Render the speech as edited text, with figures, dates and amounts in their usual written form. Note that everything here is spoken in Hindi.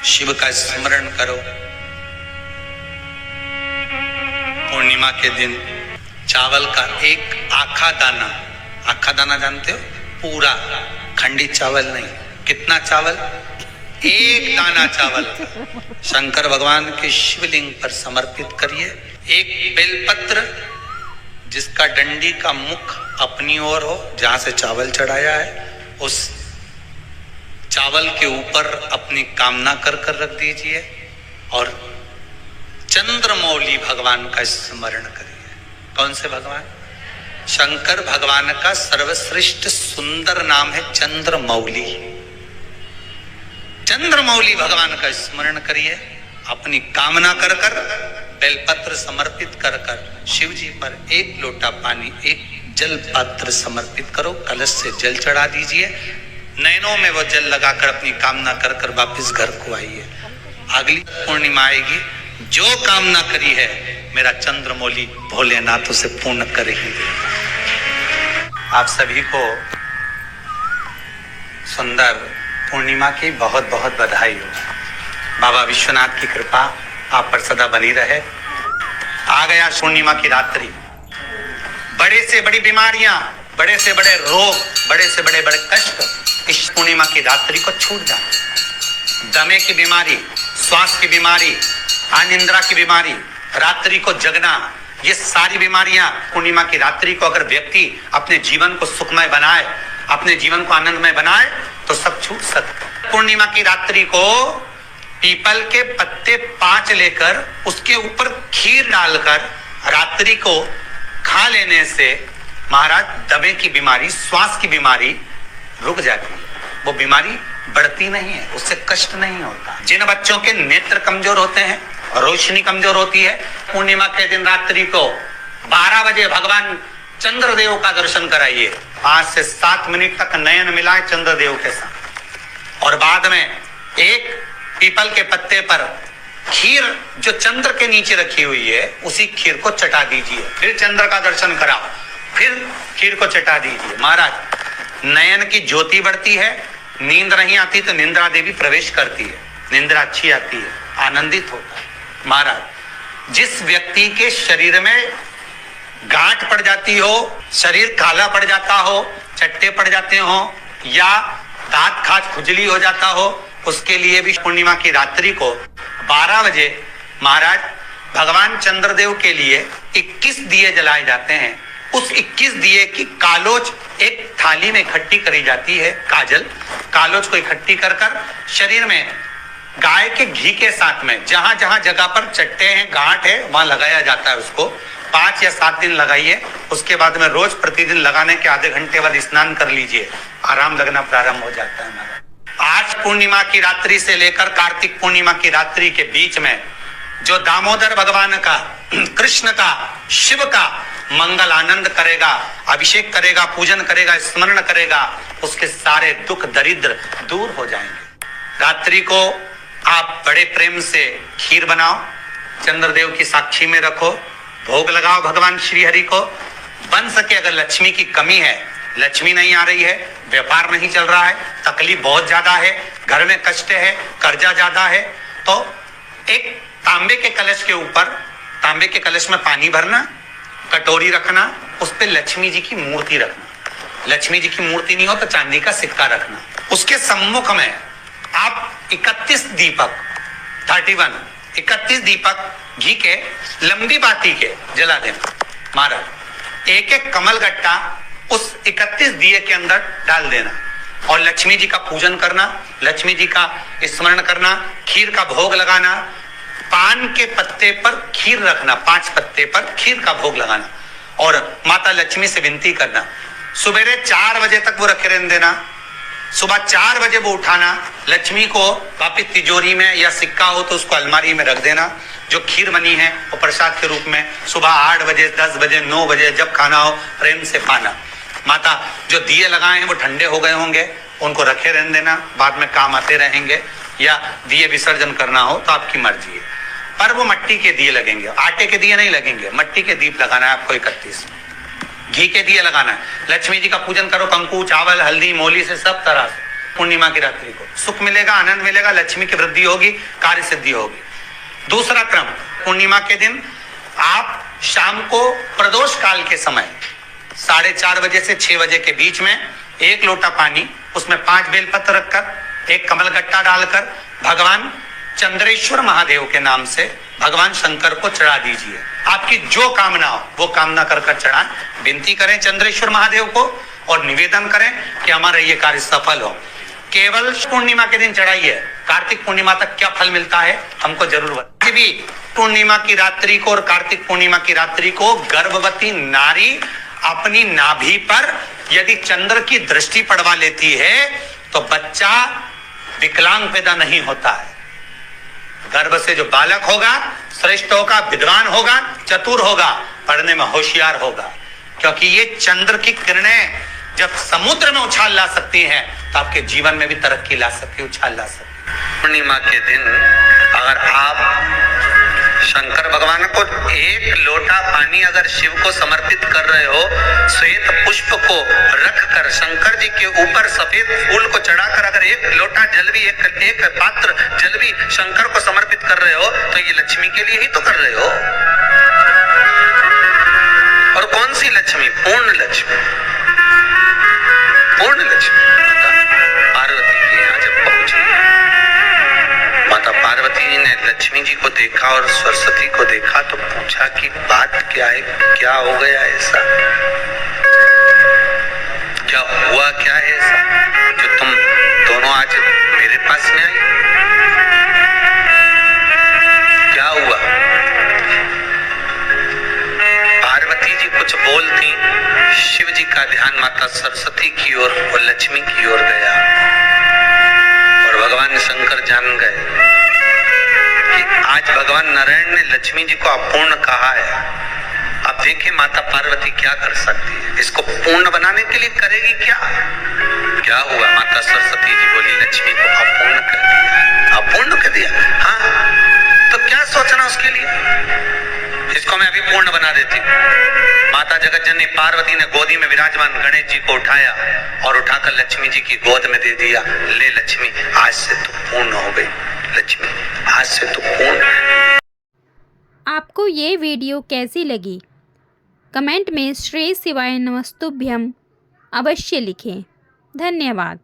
शिव का स्मरण करो। पूर्णिमा के दिन चावल का एक आखा दाना जानते हो, पूरा खंडित चावल नहीं, कितना चावल, एक दाना चावल शंकर भगवान के शिवलिंग पर समर्पित करिए। एक बेलपत्र जिसका डंडी का मुख अपनी ओर हो, जहां से चावल चढ़ाया है, उस चावल के ऊपर अपनी कामना कर रख दीजिए और चंद्रमौली भगवान का स्मरण करिए। कौन से भगवान? शंकर भगवान का सर्वश्रेष्ठ सुंदर नाम है चंद्रमौली। चंद्रमौली भगवान का स्मरण करिए, अपनी कामना कर बेलपत्र समर्पित कर शिव जी पर एक लोटा पानी, एक जल पात्र समर्पित करो, कलश से जल चढ़ा दीजिए, नैनों में वो जल लगाकर अपनी कामना कर वापिस घर को आइए। अगली पूर्णिमा आएगी, जो कामना करी है मेरा चंद्रमौली भोलेनाथ उसे पूर्ण कर ही देगा। आप सभी को सुंदर पूर्णिमा की बहुत बहुत बधाई हो। बाबा विश्वनाथ की कृपा आप पर सदा बनी रहे। आ गया पूर्णिमा की रात्रि, बड़े से बड़ी बीमारियां, बड़े से बड़े रोग, बड़े से बड़े कष्ट इस पूर्णिमा की रात्रि को छूट जाए। दमे की बीमारी, श्वास की बीमारी, अनिद्रा की बीमारी, रात्रि को जगना, ये सारी बीमारियां पूर्णिमा की रात्रि को अगर व्यक्ति अपने जीवन को सुखमय बनाए, अपने जीवन को आनंदमय बनाए तो सब छूट सकता। पूर्णिमा की रात्रि को पीपल के पत्ते 5 लेकर उसके ऊपर खीर डालकर रात्रि को खा लेने से महाराज दमे की बीमारी, श्वास की बीमारी रुक जाती है। वो बीमारी बढ़ती नहीं है, उससे कष्ट नहीं होता। जिन बच्चों के नेत्र कमजोर होते हैं, रोशनी कमजोर होती है, पूर्णिमा के दिन रात्रि को 12 बजे भगवान चंद्रदेव का दर्शन कराइए। 5 से 7 मिनट तक नयन मिलाए चंद्रदेव के साथ और बाद में एक पीपल के पत्ते पर खीर जो चंद्र के नीचे रखी हुई है उसी खीर को चटा दीजिए। फिर चंद्र का दर्शन कराओ, फिर खीर को चटा दीजिए। महाराज नयन की ज्योति बढ़ती है, नींद नहीं आती तो निंद्रा देवी प्रवेश करती है, निंद्रा अच्छी आती है, आनंदित होता है। महाराज जिस व्यक्ति के शरीर में गांठ पड़ जाती हो, शरीर काला पड़ जाता हो, चट्टे पड़ जाते हो या दांत खाज खुजली हो जाता हो, उसके लिए भी पूर्णिमा की रात्रि को 12 बजे महाराज भगवान चंद्रदेव के लिए 21 दिए जलाए जाते हैं। उस 21 दिए की कालोच एक थाली में इकट्ठी करी जाती है। कालोच को इकट्ठी कर शरीर में गाय के घी के साथ में जहां जहां जगह पर चट्टे हैं, गांठ है, वहां लगाया जाता है। उसको 5 या 7 दिन लगाइए। उसके बाद में रोज प्रतिदिन लगाने के आधे घंटे बाद स्नान कर लीजिए, आराम लगना प्रारंभ हो जाता है। आज पूर्णिमा की रात्रि से लेकर कार्तिक पूर्णिमा की रात्रि के बीच में जो दामोदर भगवान का, कृष्ण का, शिव का मंगल आनंद करेगा, अभिषेक करेगा, पूजन करेगा, स्मरण करेगा, उसके सारे दुख दरिद्र दूर हो जाएंगे। रात्रि को आप बड़े प्रेम से खीर बनाओ, चंद्रदेव की साक्षी में रखो, भोग लगाओ भगवान श्री हरि को। बन सके अगर लक्ष्मी की कमी है, लक्ष्मी नहीं आ रही है, व्यापार नहीं चल रहा है, तकलीफ बहुत ज्यादा है, घर में कष्ट है, कर्जा ज्यादा है, तो एक तांबे के कलश के ऊपर, तांबे के कलश में पानी भरना, कटोरी रखना, उस पे लक्ष्मी जी की मूर्ति रखना। लक्ष्मी जी की मूर्ति नहीं हो तो चांदी का सिक्का रखना। उसके सम्मुख में आप 31 दीपक 31 दीपक घी के लंबी बाती के जला देना। महाराज एक एक कमल गट्टा उस 31 दिए के अंदर डाल देना और लक्ष्मी जी का पूजन करना, लक्ष्मी जी का स्मरण करना, खीर का भोग लगाना, पान के पत्ते पर खीर रखना, 5 पत्ते पर खीर का भोग लगाना और माता लक्ष्मी से विनती करना। सुबेरे 4 बजे तक वो रखे रहने देना, सुबह 4 बजे वो उठाना, लक्ष्मी को वापिस तिजोरी में या सिक्का हो तो उसको अलमारी में रख देना। जो खीर बनी है वो प्रसाद के रूप में सुबह 8 बजे, 10 बजे, 9 बजे जब खाना हो प्रेम से खाना। माता जो दिए लगाए हैं वो ठंडे हो गए होंगे, उनको रखे रहने देना, बाद में काम आते रहेंगे, या दिए विसर्जन करना हो तो आपकी मर्जी है। पर वो मट्टी के दिए लगेंगे, आटे के दिए नहीं लगेंगे, मट्टी के दीप लगाना है आपको। 31 घी के दिए लगाना है। लक्ष्मी जी का पूजन करो, कंकु, चावल, हल्दी, मोली से सब तरह से पूर्णिमा की रात्रि को सुख मिलेगा, आनंद मिलेगा, लक्ष्मी की वृद्धि होगी, कार्य सिद्धि होगी। दूसरा क्रम, पूर्णिमा के दिन आप शाम को प्रदोष काल के समय 4:30 बजे से 6 बजे के बीच में 1 लोटा पानी, उसमें 5 बेलपत्र रखकर, एक कमलगट्टा डालकर भगवान चंद्रेश्वर महादेव के नाम से भगवान शंकर को चढ़ा दीजिए। आपकी जो कामना हो वो कामना कर कर चढ़ाएं, विनती करें चंद्रेश्वर महादेव को और निवेदन करें कि हमारा ये कार्य सफल हो। केवल पूर्णिमा के दिन चढ़ाइए, कार्तिक पूर्णिमा तक क्या फल मिलता है हमको जरूर बताइए। भी पूर्णिमा की रात्रि को और कार्तिक पूर्णिमा की रात्रि को गर्भवती नारी अपनी नाभि पर यदि चंद्र की दृष्टि पड़वा लेती है तो बच्चा विकलांग पैदा नहीं होता है। गर्भ से जो बालक होगा श्रेष्ठ होगा, विद्वान होगा, चतुर होगा, पढ़ने में होशियार होगा, क्योंकि ये चंद्र की किरणें जब समुद्र में उछाल ला सकती हैं तो आपके जीवन में भी तरक्की ला सकती है, उछाल ला सकती है। पूर्णिमा के दिन अगर आप शंकर भगवान को 1 लोटा पानी अगर शिव को समर्पित कर रहे हो, श्वेत पुष्प को रखकर शंकर जी के ऊपर सफेद फूल को चढ़ाकर अगर 1 लोटा जल भी, एक पात्र जल भी शंकर को समर्पित कर रहे हो तो ये लक्ष्मी के लिए ही तो कर रहे हो। और कौन सी लक्ष्मी? पूर्ण लक्ष्मी। पूर्ण लक्ष्मी पार्वती के यहाँ जब पहुंची, माता पार्वती जी ने लक्ष्मी जी को देखा और सरस्वती को देखा तो पूछा कि बात क्या है, क्या हो गया ऐसा, क्या हुआ, क्या है ऐसा जो तुम दोनों आज मेरे पास में आई, क्या हुआ? पार्वती जी कुछ बोलती, शिव जी का ध्यान माता सरस्वती की ओर और लक्ष्मी की ओर गया और भगवान शंकर जान गए कि आज भगवान नारायण ने लक्ष्मी जी को अपूर्ण कहा है। अब देखिए माता पार्वती क्या कर सकती है, इसको पूर्ण बनाने के लिए करेगी क्या? क्या हुआ? माता सरस्वती जी बोली लक्ष्मी को अपूर्ण कर दिया। अपूर्ण कर दिया? हाँ, तो क्या सोचना उसके लिए, इसको मैं अभी पूर्ण बना देती हूँ। माता जगत जननी पार्वती ने गोदी में विराजमान गणेश जी को उठाया और उठाकर लक्ष्मी जी की गोद में दे दिया। ले लक्ष्मी, आज से तू पूर्ण हो गई। लक्ष्मी, आज से तू पूर्ण। आपको ये वीडियो कैसी लगी? कमेंट में श्री शिवाय नमस्तुभ्यम अवश्य लिखें। धन्यवाद।